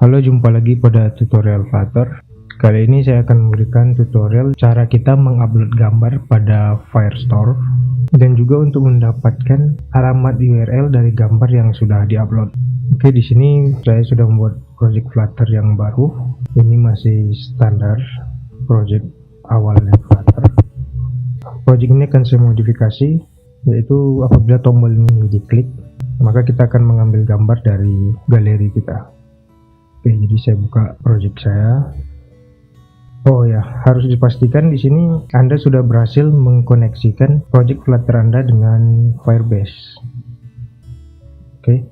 Halo, jumpa lagi pada tutorial Flutter. Kali ini saya akan memberikan tutorial cara kita mengupload gambar pada Firestore dan juga untuk mendapatkan alamat URL dari gambar yang sudah diupload. Oke, di sini saya sudah membuat project Flutter yang baru. Ini masih standar project awalnya Flutter. Project ini akan saya modifikasi, yaitu apabila tombol ini diklik, maka kita akan mengambil gambar dari galeri kita. Oke, jadi saya buka project saya. Oh ya, harus dipastikan di sini Anda sudah berhasil mengkoneksikan project Flutter Anda dengan Firebase. Oke,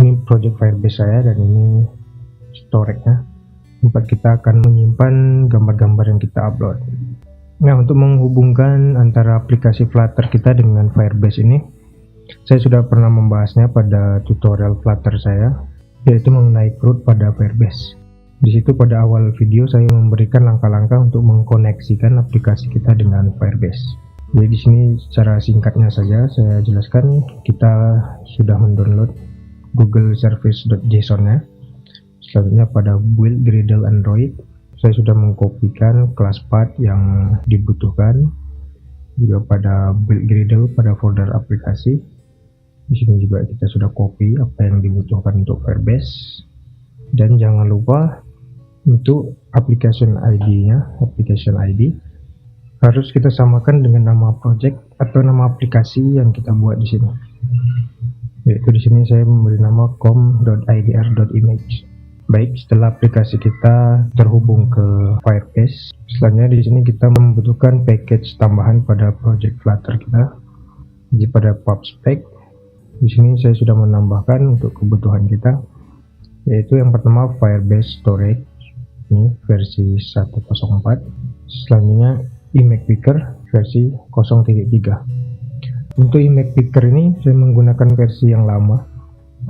ini project Firebase saya dan ini storage-nya. Tempat kita akan menyimpan gambar-gambar yang kita upload. Nah, untuk menghubungkan antara aplikasi Flutter kita dengan Firebase ini, saya sudah pernah membahasnya pada tutorial Flutter saya, yaitu mengenai CRUD pada Firebase. Di situ pada awal video saya memberikan langkah-langkah untuk mengkoneksikan aplikasi kita dengan Firebase. Jadi di sini secara singkatnya saja saya jelaskan, kita sudah mendownload Google Service.json-nya. Selanjutnya pada build Gradle Android, saya sudah mengkopikan kelas path yang dibutuhkan. Juga pada build Gradle pada folder aplikasi. Di sini juga kita sudah copy apa yang dibutuhkan untuk Firebase. Dan jangan lupa untuk application ID-nya, application ID harus kita samakan dengan nama project atau nama aplikasi yang kita buat di sini. Yaitu di sini saya memberi nama com.idr.image. Baik, setelah aplikasi kita terhubung ke Firebase, selanjutnya di sini kita membutuhkan package tambahan pada project Flutter kita. Jadi pada pubspec, di sini saya sudah menambahkan untuk kebutuhan kita, yaitu yang pertama Firebase Storage, ini versi 1.04. Selanjutnya image picker versi 0.3. Untuk image picker ini saya menggunakan versi yang lama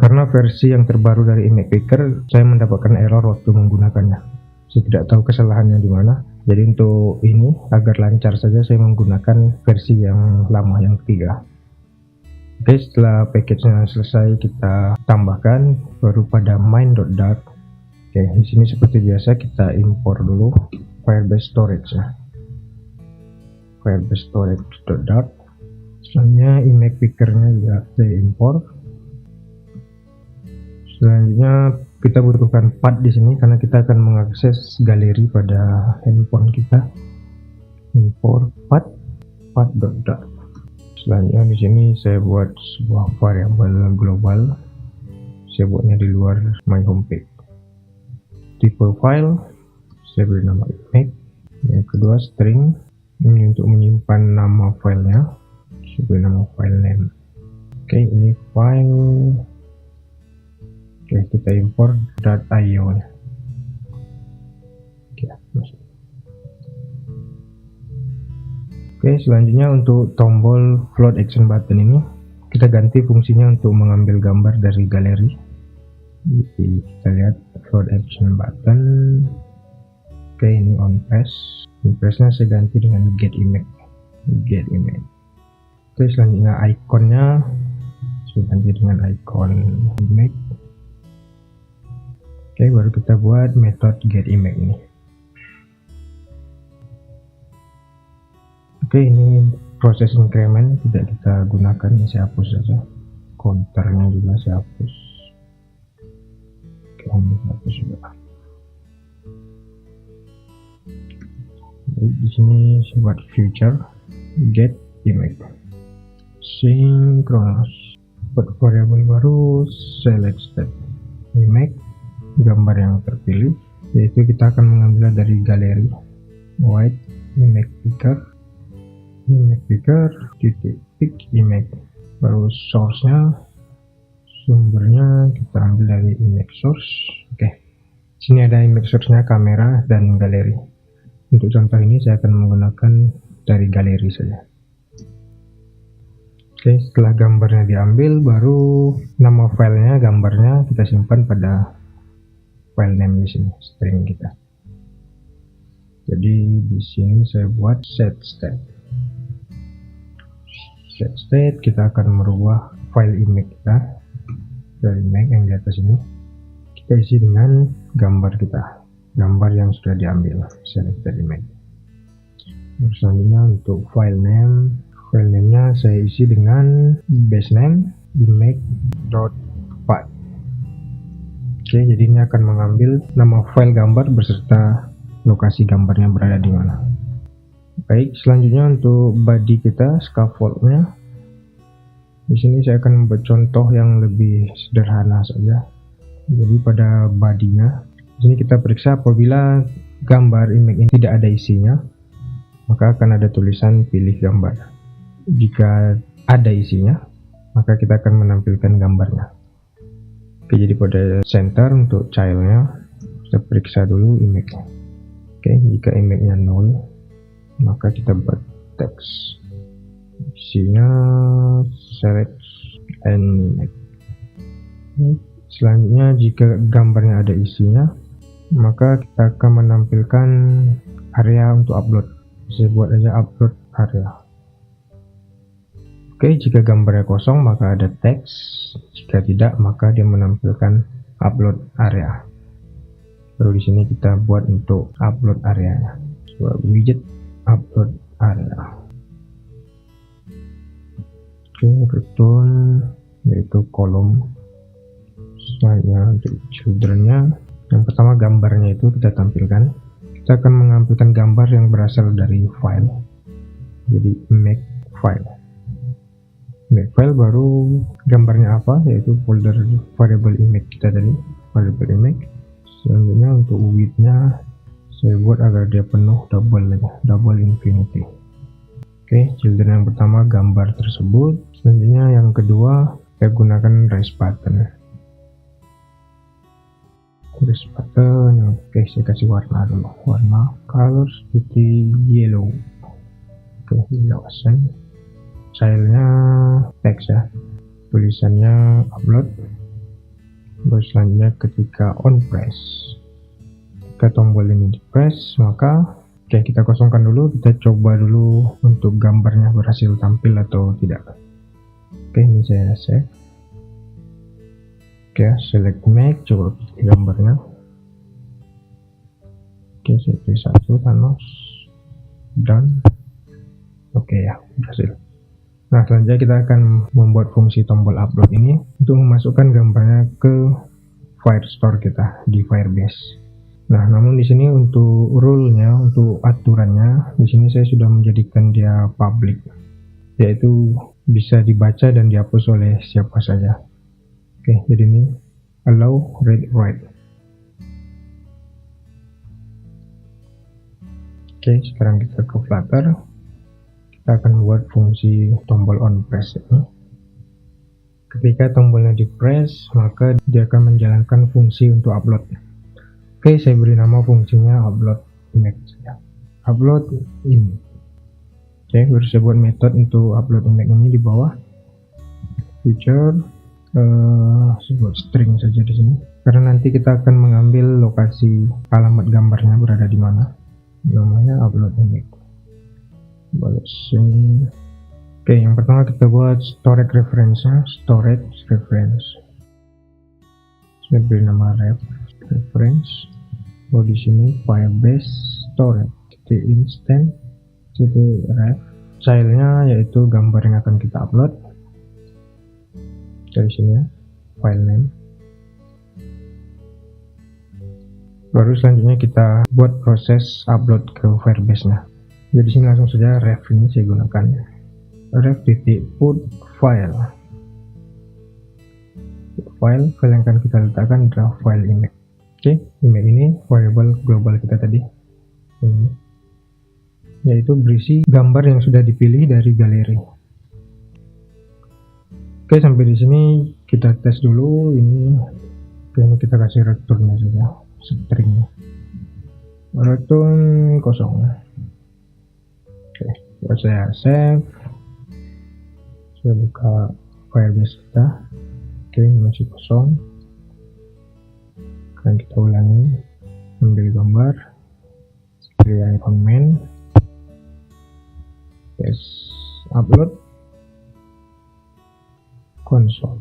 karena versi yang terbaru dari image picker saya mendapatkan error waktu menggunakannya. Saya tidak tahu kesalahannya di mana. Jadi untuk ini agar lancar saja saya menggunakan versi yang lama, yang ketiga. Oke, setelah package-nya selesai kita tambahkan, baru pada main.dart. Oke, di sini seperti biasa kita import dulu Firebase storage ya. Firebase storage.dart. Selanjutnya image picker-nya juga saya import. Selanjutnya kita butuhkan path di sini karena kita akan mengakses galeri pada handphone kita. Import path.dart. Selanjutnya di sini saya buat sebuah variabel global. Saya buatnya di luar my homepage. Tipe file saya beri nama image. Yang kedua string, ini untuk menyimpan nama filenya. Saya beri nama file name. Oke, ini file. Oke, kita import .io nya. Oke, masuk. Oke, selanjutnya untuk tombol float action button ini kita ganti fungsinya untuk mengambil gambar dari galeri. Jadi kita lihat float action button. Oke, ini on press. Pressnya saya ganti dengan get image. Oke, selanjutnya ikonnya saya ganti dengan icon image. Oke, baru kita buat metode get image ini. Oke, ini proses increment tidak kita gunakan, ini saya hapus saja. Counternya juga saya hapus. Oke, ini saya hapus juga. Jadi, di sini saya buat future get image synchronous. Buat variabel baru selected image, gambar yang terpilih, yaitu kita akan mengambil dari galeri white image picker titik image, baru source-nya, sumbernya kita ambil dari image source. Oke, sini ada image source-nya kamera dan galeri. Untuk contoh ini saya akan menggunakan dari galeri saja. Oke, setelah gambarnya diambil, baru nama filenya, gambarnya kita simpan pada file name di sini, string kita. Jadi di sini saya buat set state. Kita akan merubah file image kita dari image yang di atas ini. kita isi dengan gambar kita, gambar yang sudah diambil, selected image. Selanjutnya untuk file name-nya saya isi dengan base name image.path. Oke, jadi ini akan mengambil nama file gambar beserta lokasi gambarnya berada di mana. Baik, selanjutnya untuk body kita, scaffoldnya. Di sini saya akan membuat contoh yang lebih sederhana saja. Jadi pada bodinya, di sini kita periksa apabila gambar image ini tidak ada isinya, maka akan ada tulisan pilih gambar. Jika ada isinya, maka kita akan menampilkan gambarnya. Oke, jadi pada center untuk childnya, kita periksa dulu image-nya. Oke, jika image-nya 0, maka kita buat teks. Isinya select and image. Selanjutnya, jika gambarnya ada isinya, maka kita akan menampilkan area untuk upload. Saya buat aja upload area. Oke, jika gambarnya kosong maka ada teks, jika tidak maka dia menampilkan upload area. Lalu di sini kita buat untuk upload area, widget upload area. Oke, return yaitu kolom. Selanjutnya untuk children-nya, yang pertama gambarnya itu kita tampilkan. Kita akan mengambilkan gambar yang berasal dari file, jadi make file. Make file baru gambarnya apa, yaitu folder variable image kita tadi, variable image. Selanjutnya untuk width-nya saya buat agar dia penuh double infinity. Oke, children yang pertama gambar tersebut. Selanjutnya yang kedua kita gunakan raise button. Raise button, oke, saya kasih warna dulu, warna color seperti yellow. Oke, yellow accent. Stylenya teks ya, tulisannya upload. Terus selanjutnya ketika on press, ketika tombol ini di press, maka oke, kita kosongkan dulu, kita coba dulu untuk gambarnya berhasil tampil atau tidak. Oke, ini saya save. Oke, select make, coba gambarnya. Oke, saya pilih satu, Thanos, done. Oke ya, berhasil. Nah, selanjutnya kita akan membuat fungsi tombol upload ini untuk memasukkan gambarnya ke Firestore kita di Firebase. Nah, namun di sini untuk rule-nya, untuk aturannya, di sini saya sudah menjadikan dia public, yaitu bisa dibaca dan dihapus oleh siapa saja. Oke, jadi ini allow read write. Oke, sekarang kita ke Flutter. Kita akan buat fungsi tombol on press ini. Ketika tombolnya di press, maka dia akan menjalankan fungsi untuk upload. Oke, saya beri nama fungsinya upload image ya. Upload ini. Oke, baru saya buat metode untuk upload image ini di bawah. Feature sebut string saja di sini, karena nanti kita akan mengambil lokasi alamat gambarnya berada di mana. Namanya upload image. Oke, yang pertama kita buat storage reference-nya, storage reference. Saya beri nama reference. Di sini Firebase storage instant ref. Filenya yaitu gambar yang akan kita upload. Dari sini ya, file name. Baru selanjutnya kita buat proses upload ke Firebase-nya. Jadi sini langsung saja ref ini saya gunakan. Ref.put file. File yang akan kita letakkan adalah file image. Oke, image ini variable global kita tadi. Ini. Yaitu berisi gambar yang sudah dipilih dari galeri. Oke, sampai di sini kita tes dulu ini. Ini kita kasih return saja, string. Return kosong. Oke, buat saya save. Saya buka Firebase kita. Oke, masih kosong. Akan kita ulangi. Ambil gambar. Pilih icon main. Yes, upload. Konsol.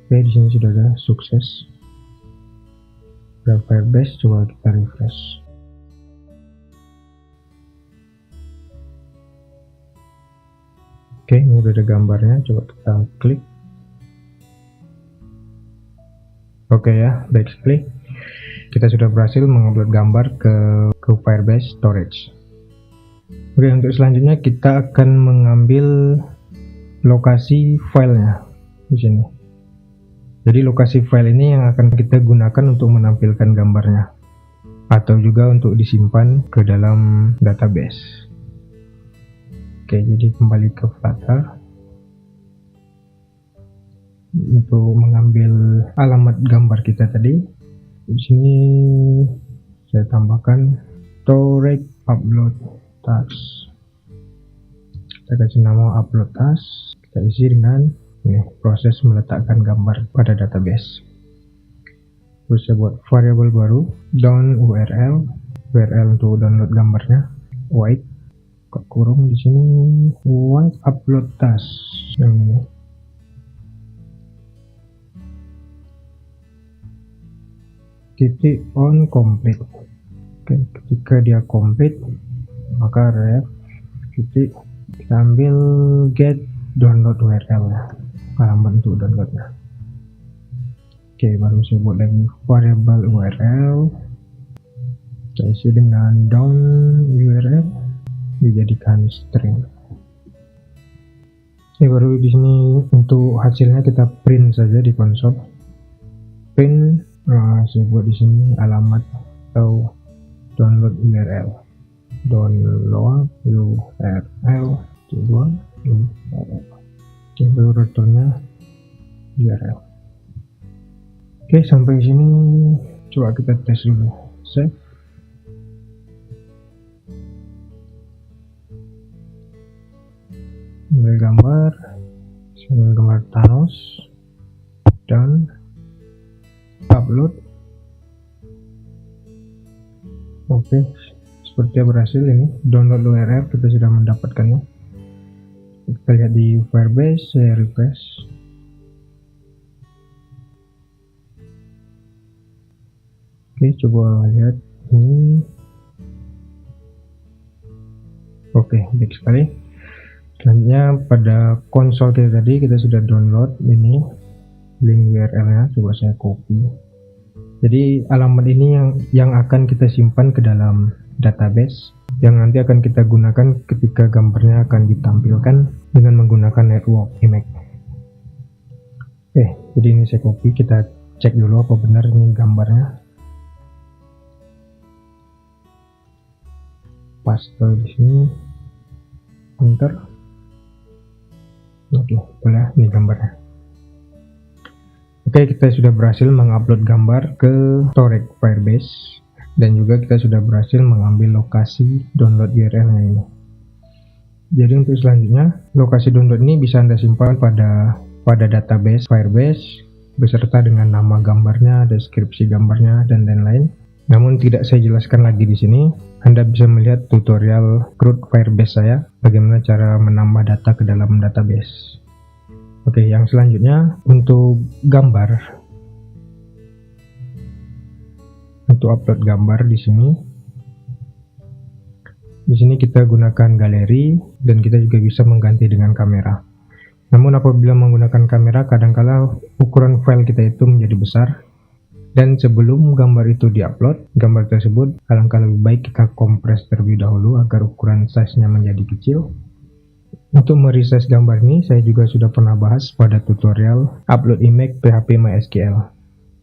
Oke, di sini sudah ada sukses. tutorial Firebase. Coba kita refresh. Oke, ini udah ada gambarnya, coba kita klik. Oke ya, baik sekali. Kita sudah berhasil mengupload gambar ke Firebase Storage. Oke, untuk selanjutnya kita akan mengambil lokasi filenya di sini. Jadi lokasi file ini yang akan kita gunakan untuk menampilkan gambarnya, atau juga untuk disimpan ke dalam database. Oke, jadi kembali ke Flutter untuk mengambil alamat gambar kita tadi. Di sini saya tambahkan storage upload task. Kita kasih nama upload task. Kita isi dengan ini, proses meletakkan gambar pada database. Terus saya buat variabel baru, down URL untuk download gambarnya, void kurung di sini void upload task yang ini. Titik on complete. Oke, ketika dia complete maka ref titik kita ambil get download URL ya, alamat untuk downloadnya. Oke, baru saya buat lagi variabel URL, saya isi dengan down URL dijadikan string. Ini baru di sini untuk hasilnya kita print saja di konsol. Print, saya buat di sini alamat atau download URL. Download URL URL. Oke, baru returnnya URL. Oke, sampai sini coba kita tes dulu. Save. Ambil gambar Thanos dan upload. Oke, sepertinya berhasil. Ini download URL kita sudah mendapatkannya. Kita lihat di Firebase, saya refresh. Oke, coba lihat ini. Oke, baik sekali. Selanjutnya pada konsol kita tadi kita sudah download ini link URL-nya. Coba saya copy. Jadi alamat ini yang akan kita simpan ke dalam database yang nanti akan kita gunakan ketika gambarnya akan ditampilkan dengan menggunakan network image. Oke, jadi ini saya copy. Kita cek dulu apa benar ini gambarnya. Paste di sini. Enter. Oke, boleh, ini gambarnya. Oke, kita sudah berhasil mengupload gambar ke storage Firebase dan juga kita sudah berhasil mengambil lokasi download URL-nya ini. Jadi untuk selanjutnya, lokasi download ini bisa Anda simpan pada database Firebase beserta dengan nama gambarnya, deskripsi gambarnya, dan lain-lain. Namun tidak saya jelaskan lagi di sini. Anda bisa melihat tutorial CRUD Firebase saya, bagaimana cara menambah data ke dalam database. Oke, yang selanjutnya untuk gambar. Untuk upload gambar di sini. Di sini kita gunakan galeri dan kita juga bisa mengganti dengan kamera. Namun apabila menggunakan kamera, kadangkala ukuran file kita itu menjadi besar. Dan sebelum gambar itu diupload, gambar tersebut alangkah lebih baik kita kompres terlebih dahulu agar ukuran size-nya menjadi kecil. Untuk meresize gambar ini, saya juga sudah pernah bahas pada tutorial upload image PHP MySQL.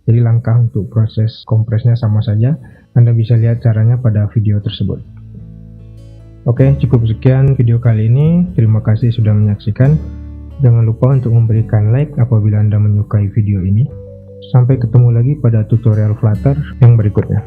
Jadi langkah untuk proses kompresnya sama saja, Anda bisa lihat caranya pada video tersebut. Oke, cukup sekian video kali ini. Terima kasih sudah menyaksikan. Jangan lupa untuk memberikan like apabila Anda menyukai video ini. Sampai ketemu lagi pada tutorial Flutter yang berikutnya.